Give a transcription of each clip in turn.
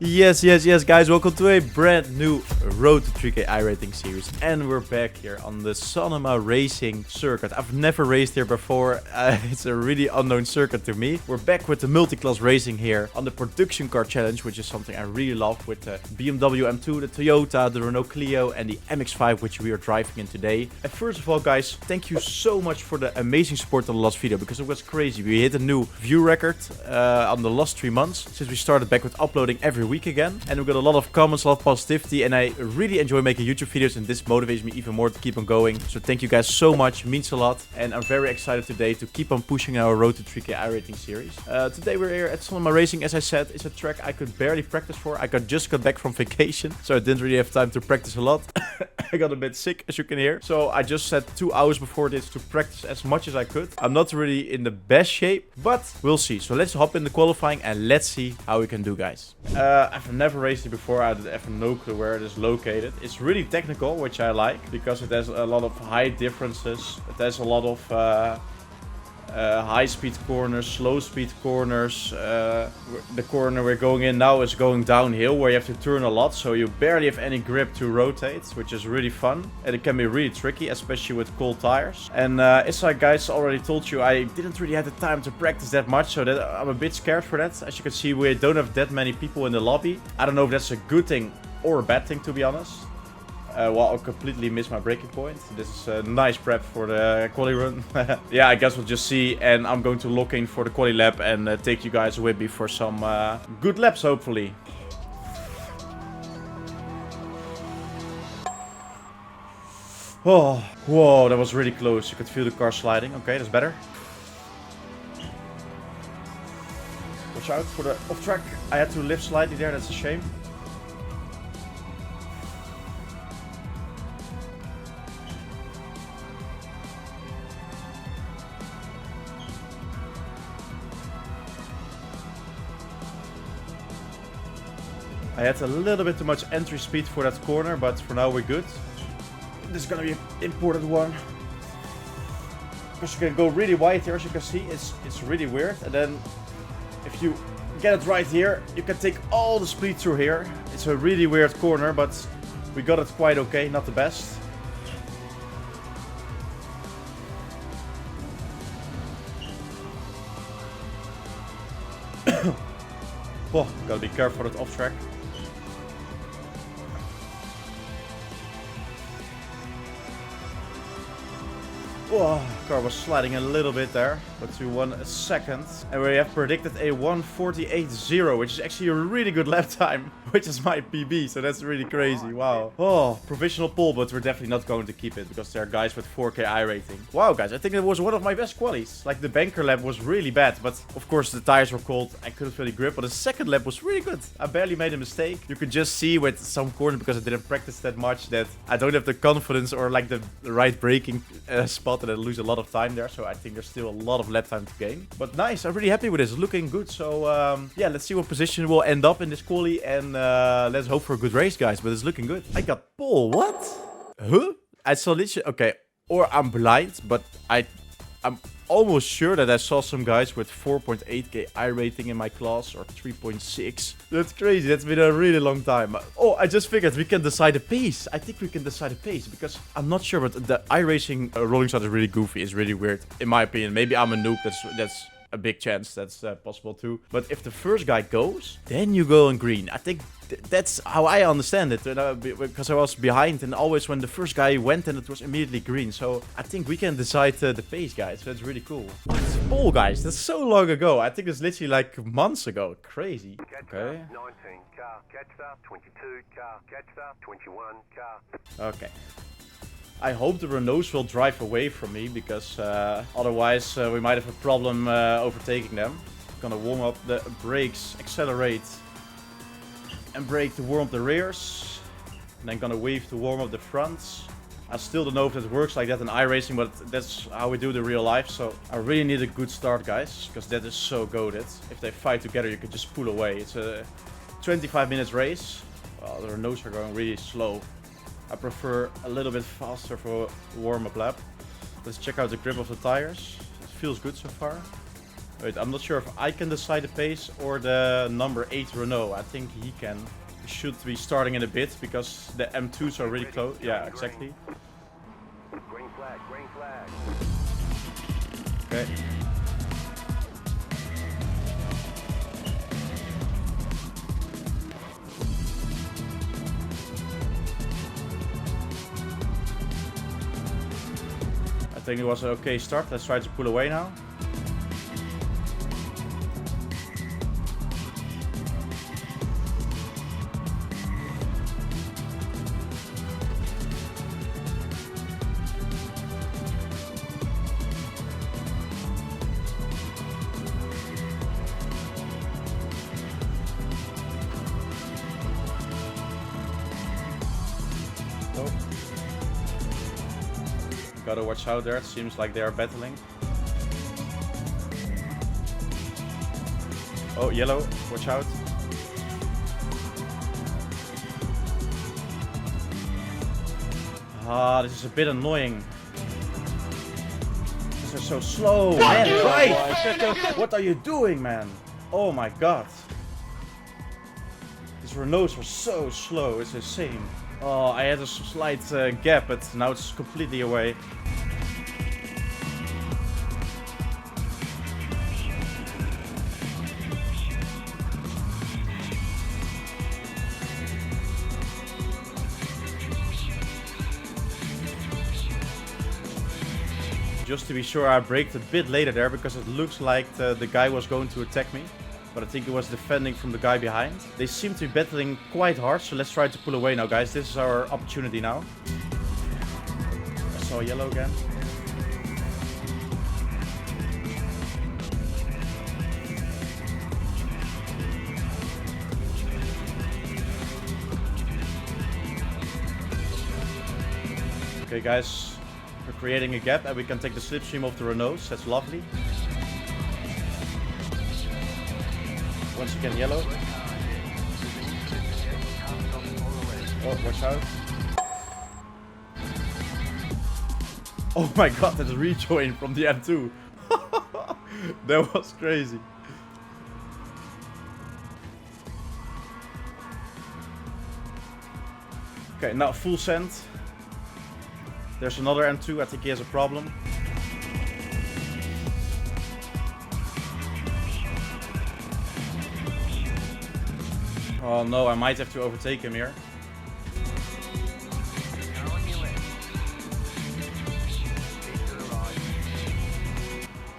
Yes, guys, welcome to a brand new Road to 3K iRating series, and we're back here on the Sonoma racing circuit. I've never raced here before, it's a really unknown circuit to me. We're back with the multi-class racing here on the production car challenge, which is something I really love, with the BMW M2, the Toyota, the Renault Clio, and the MX-5, which we are driving in today. And first of all, guys, thank you so much for the amazing support on the last video, because it was crazy. We hit a new view record on the last 3 months, since we started back with uploading every week again, and we got a lot of comments, a lot of positivity, and I really enjoy making YouTube videos, and this motivates me even more to keep on going. So thank you guys so much, it means a lot, and I'm very excited today to keep on pushing our Road to 3K iRating series. Today we're here at Sonoma Racing. As I said, it's a track I could barely practice for. I just got back from vacation, so I didn't really have time to practice a lot. I got a bit sick, as you can hear, so I just set 2 hours before this to practice as much as I could. I'm not really in the best shape, but we'll see. So let's hop in the qualifying and let's see how we can do, guys. I've never raced it before. I have no clue where it is located. It's really technical, which I like, because it has a lot of height differences. It has a lot of high-speed corners, slow-speed corners. The corner we're going in now is going downhill, where you have to turn a lot, so you barely have any grip to rotate, which is really fun. And it can be really tricky, especially with cold tires. And as I guys already told you, I didn't really have the time to practice that much, so that I'm a bit scared for that. As you can see, we don't have that many people in the lobby. I don't know if that's a good thing or a bad thing, to be honest. Well, I'll completely miss my braking point. This is a nice prep for the quali run. Yeah, I guess we'll just see. And I'm going to lock in for the quali lap and take you guys with me for some good laps, hopefully. Oh, whoa, that was really close. You could feel the car sliding. Okay, that's better. Watch out for the off track. I had to lift slightly there. That's a shame. I had a little bit too much entry speed for that corner, but for now we're good. This is gonna be an important one, because you can go really wide here, as you can see. It's really weird, and then if you get it right here, you can take all the speed through here. It's a really weird corner, but we got it quite okay, not the best. Oh, gotta be careful with that off track. Oh, car was sliding a little bit there, but we won a second. And we have predicted a 1:48.0, which is actually a really good lap time, which is my PB, so that's really crazy. Wow. Oh, provisional pole, but we're definitely not going to keep it, because there are guys with 4K iRating. Wow, guys, I think it was one of my best qualies. Like, the banker lap was really bad, but of course the tires were cold. I couldn't really grip, but the second lap was really good. I barely made a mistake. You could just see with some corners, because I didn't practice that much, that I don't have the confidence or like the right braking spot, and I lose a lot of time there. So I think there's still a lot of lap time to gain. But nice, I'm really happy with this. It's looking good. So yeah, let's see what position we'll end up in this quali, and let's hope for a good race, guys. But it's looking good. I got pole. What? Huh? I saw literally. Okay, or I'm blind, but I'm almost sure that I saw some guys with 4.8k iRating in my class, or 3.6. That's crazy. That's been a really long time. Oh, I just figured we can decide the pace. I think we can decide the pace, because I'm not sure, but the iRacing rolling start is really goofy. It's really weird, in my opinion. Maybe I'm a noob. That's a big chance. That's possible too. But if the first guy goes, then you go on green. I think that's how I understand it, because I was behind, and always when the first guy went, then it was immediately green. So I think we can decide the pace, guys. That's really cool. It's pole, guys. That's so long ago. I think it's literally like months ago. Crazy. Okay. 19 car, catch that, 22 car, catch that, 21 car. Okay. I hope the Renaults will drive away from me, because otherwise we might have a problem overtaking them. Gonna warm up the brakes, accelerate, and brake to warm up the rears. And then gonna weave to warm up the fronts. I still don't know if that works like that in iRacing, but that's how we do the real life. So I really need a good start, guys, because that is so goated. If they fight together, you can just pull away. It's a 25 minutes race. Well, the Renaults are going really slow. I prefer a little bit faster for a warm-up lap. Let's check out the grip of the tires. It feels good so far. Wait, I'm not sure if I can decide the pace or the number 8 Renault. I think he can. He should be starting in a bit because the M2s are really close. Yeah, exactly. Green flag, green flag. Okay. I think it was an okay start. Let's try to pull away now. Gotta watch out there, it seems like they are battling. Oh, yellow, watch out. Ah, this is a bit annoying. These are so slow, man, drive! What are you doing, man? Oh my god. These Renaults are so slow, it's insane. Oh, I had a slight gap, but now it's completely away. Just to be sure, I braked a bit later there because it looks like the guy was going to attack me. But I think he was defending from the guy behind. They seem to be battling quite hard, so let's try to pull away now, guys. This is our opportunity now. I saw yellow again. Okay, guys. We're creating a gap and we can take the slipstream of the Renaults. That's lovely. Once again, yellow. Oh, watch out. Oh my god, there's a rejoin from the M2. That was crazy. Okay, now full send. There's another M2, I think he has a problem. Oh no, I might have to overtake him here.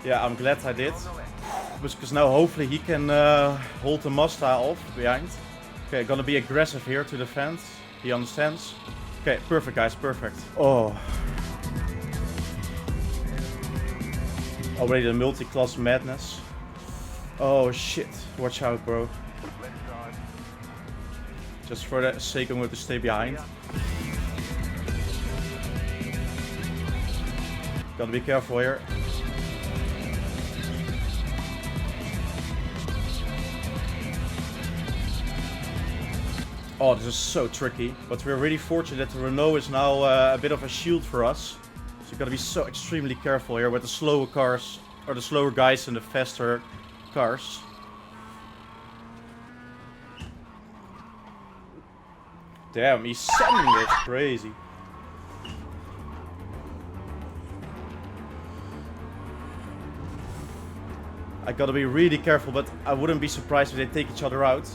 Yeah, I'm glad I did. Because now hopefully he can hold the Mazda off behind. Okay, gonna be aggressive here to defend. He understands. Okay, perfect guys, perfect. Oh. Already the multi-class madness. Oh shit, watch out bro. Just for the sake I'm going to stay behind. Gotta be careful here. Oh, this is so tricky. But we're really fortunate that the Renault is now a bit of a shield for us. So you gotta be so extremely careful here with the slower cars, or the slower guys and the faster cars. Damn, he's sending it. Crazy. I gotta be really careful, but I wouldn't be surprised if they take each other out.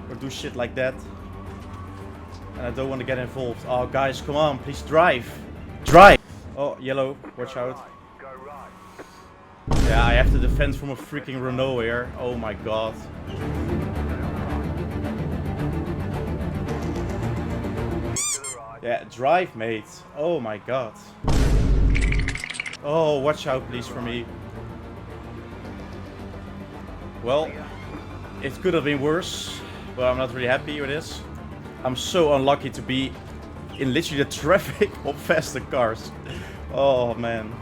Or do shit like that. And I don't want to get involved. Oh guys, come on, please drive. Drive! Oh, yellow, watch out. Yeah, I have to defend from a freaking Renault here. Oh my god. Yeah, drive mate. Oh my god. Oh, watch out please for me. Well, it could have been worse, but I'm not really happy with this. I'm so unlucky to be in literally the traffic of faster cars. Oh man.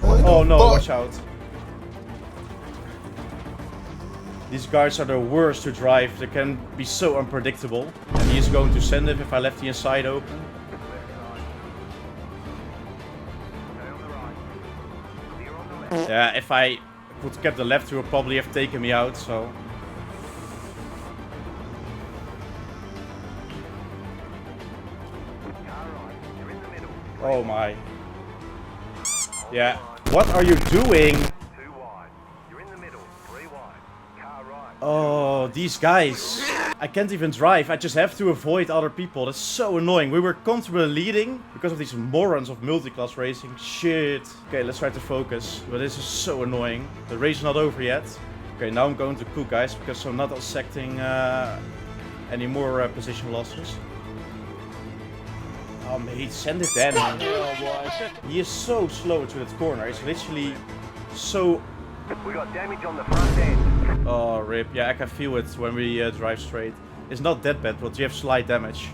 Oh no, watch out. These guys are the worst to drive. They can be so unpredictable. And he's going to send it if I left the inside open. Yeah, if I would have kept the left, he would probably have taken me out, so... Oh my. Yeah. What are you doing? Oh, these guys. I can't even drive. I just have to avoid other people. That's so annoying. We were comfortably leading because of these morons of multiclass racing. Shit. Okay, let's try to focus. But this is so annoying. The race is not over yet. Okay, now I'm going to cook, guys, because I'm not accepting any more position losses. Oh, mate, send it then. He is so slow to that corner. It's literally so... We got damage on the front end. Oh, rip. Yeah, I can feel it when we drive straight. It's not that bad, but you have slight damage.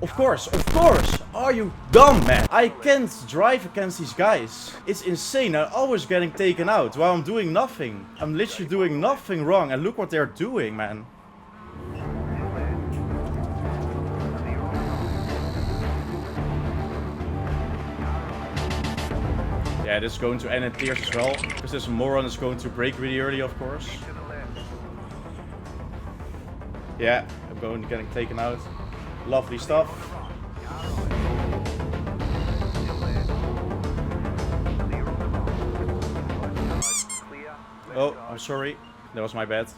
Of course, of course. Are you dumb, man? I can't drive against these guys. It's insane. I'm always getting taken out while I'm doing nothing. I'm literally doing nothing wrong. And look what they're doing, man. Yeah, this is going to end in tears as well. Because this moron is going to brake really early, of course. Yeah, I'm going to getting taken out. Lovely stuff. Oh, I'm sorry. That was my bad.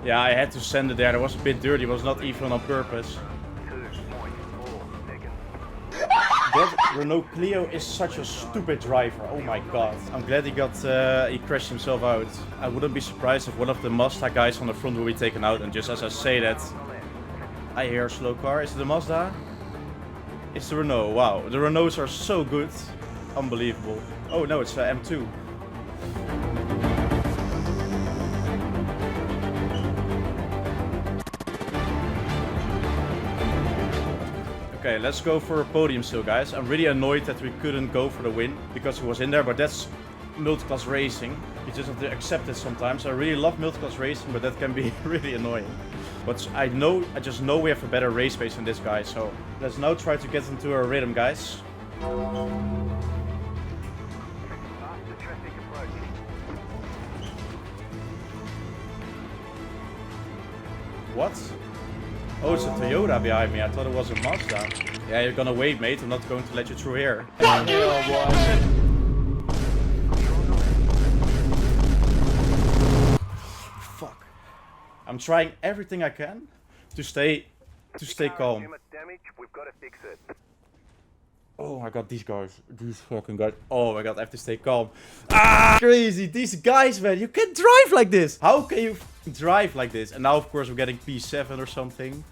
Yeah, I had to send it there. That was a bit dirty. It was not even on purpose. That Renault Clio is such a stupid driver. Oh my god. I'm glad he crashed himself out. I wouldn't be surprised if one of the Mazda guys on the front will be taken out. And just as I say that, I hear a slow car. Is it the Mazda? It's the Renault. Wow. The Renaults are so good. Unbelievable. Oh no, it's M2. Okay, let's go for a podium still, guys. I'm really annoyed that we couldn't go for the win because he was in there, but that's multiclass racing. You just have to accept it sometimes. I really love multiclass racing, but that can be really annoying. But I just know we have a better race pace than this guy, so let's now try to get into our rhythm, guys. What? Oh, it's a Toyota behind me. I thought it was a Mazda. Yeah, you're gonna wait, mate. I'm not going to let you through here. Fuck. I'm trying everything I can to stay calm. We've got to fix it. Oh my god, these guys. These fucking guys. Oh my god, I have to stay calm. Ah, crazy. These guys, man. You can't drive like this. How can you drive like this? And now, of course, we're getting P7 or something.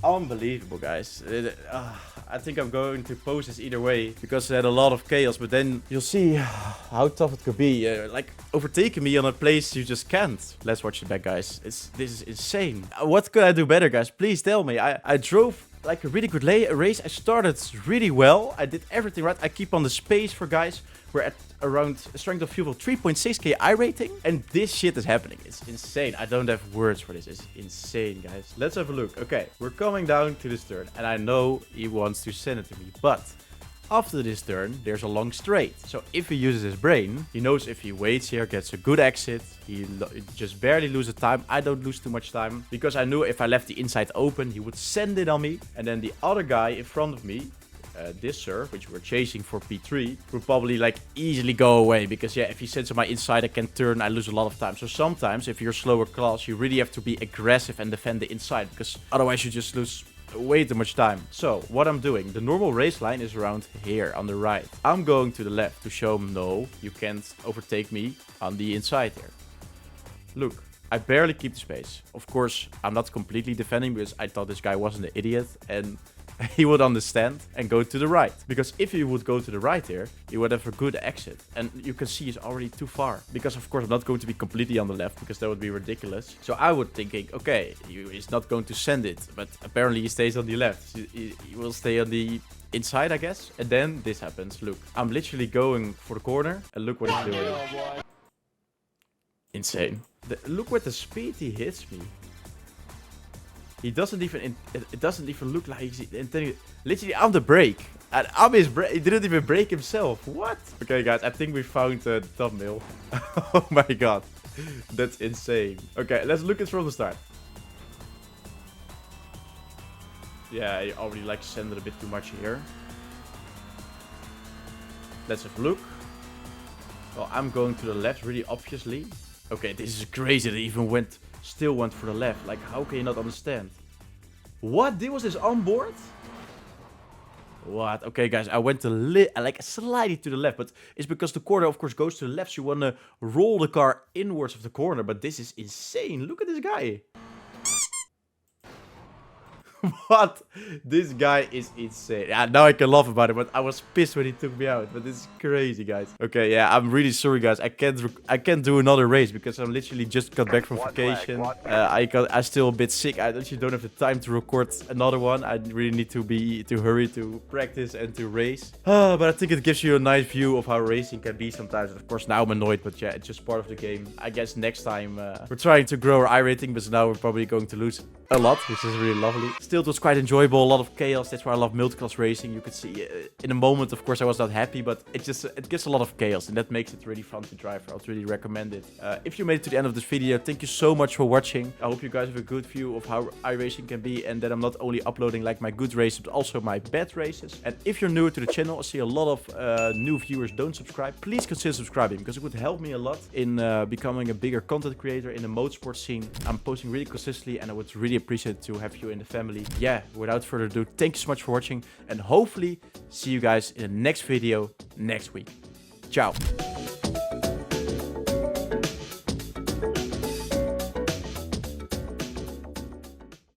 Unbelievable, guys. I think I'm going to post this either way because it had a lot of chaos, but then you'll see how tough it could be. Like overtaking me on a place you just can't. Let's watch it back, guys. This is insane. What could I do better, guys? Please tell me. I drove like a really good race. I started really well. I did everything right. I keep on the space for guys. We're at around a strength of fuel 3.6k iRating. And this shit is happening. It's insane. I don't have words for this. It's insane, guys. Let's have a look. Okay, we're coming down to this turn. And I know he wants to send it to me. But after this turn, there's a long straight. So if he uses his brain, he knows if he waits here, gets a good exit, he just barely loses time. I don't lose too much time because I knew if I left the inside open, he would send it on me. And then the other guy in front of me, this sir, which we're chasing for P3, would probably like easily go away because yeah, if he sends on my inside, I can turn, I lose a lot of time. So sometimes if you're slower class, you really have to be aggressive and defend the inside because otherwise you just lose way too much time. So what I'm doing, the normal race line is around here on the right. I'm going to the left to show him no, you can't overtake me on the inside here. Look, I barely keep the space. Of course, I'm not completely defending because I thought this guy wasn't an idiot and he would understand and go to the right. Because if he would go to the right here, he would have a good exit. And you can see he's already too far. Because of course I'm not going to be completely on the left, because that would be ridiculous. So I would thinking, okay, he's not going to send it. But apparently he stays on the left. He will stay on the inside, I guess. And then this happens. Look, I'm literally going for the corner. And look what he's doing. Insane. Look what the speed he hits me. He doesn't even, it doesn't even look like he's intending, literally on the brake. And on his brake, he didn't even brake himself. What? Okay guys, I think we found the thumbnail. Oh my god. That's insane. Okay, let's look at it from the start. Yeah, I already like send it a bit too much here. Let's have a look. Well, I'm going to the left really obviously. Okay, this is crazy. They even still went for the left. Like, how can you not understand? What? This was his on board? What? Okay, guys, I went like slightly to the left, but it's because the corner, of course, goes to the left. So you want to roll the car inwards of the corner, but this is insane. Look at this guy. What? This guy is insane. Yeah, now I can laugh about it, but I was pissed when he took me out. But this is crazy, guys. Okay, yeah, I'm really sorry, guys. I can't do another race because I'm literally just got back from vacation. I'm still a bit sick. I actually don't have the time to record another one. I really need to hurry to practice and to race. But I think it gives you a nice view of how racing can be sometimes. Of course, now I'm annoyed, but yeah, it's just part of the game. I guess next time we're trying to grow our iRating, but now we're probably going to lose a lot, which is really lovely. Still, it was quite enjoyable, a lot of chaos. That's why I love multiclass racing. You could see in a moment, of course, I was not happy, but it gives a lot of chaos, and that makes it really fun to drive. I would really recommend it. If you made it to the end of this video, thank you so much for watching. I hope you guys have a good view of how iRacing can be, and that I'm not only uploading like my good races, but also my bad races. And if you're new to the channel, I see a lot of new viewers don't subscribe. Please consider subscribing, because it would help me a lot in becoming a bigger content creator in the motorsport scene. I'm posting really consistently, and I would really appreciate to have you in the family. Yeah, without further ado, thank you so much for watching, and hopefully see you guys in the next video next week. Ciao.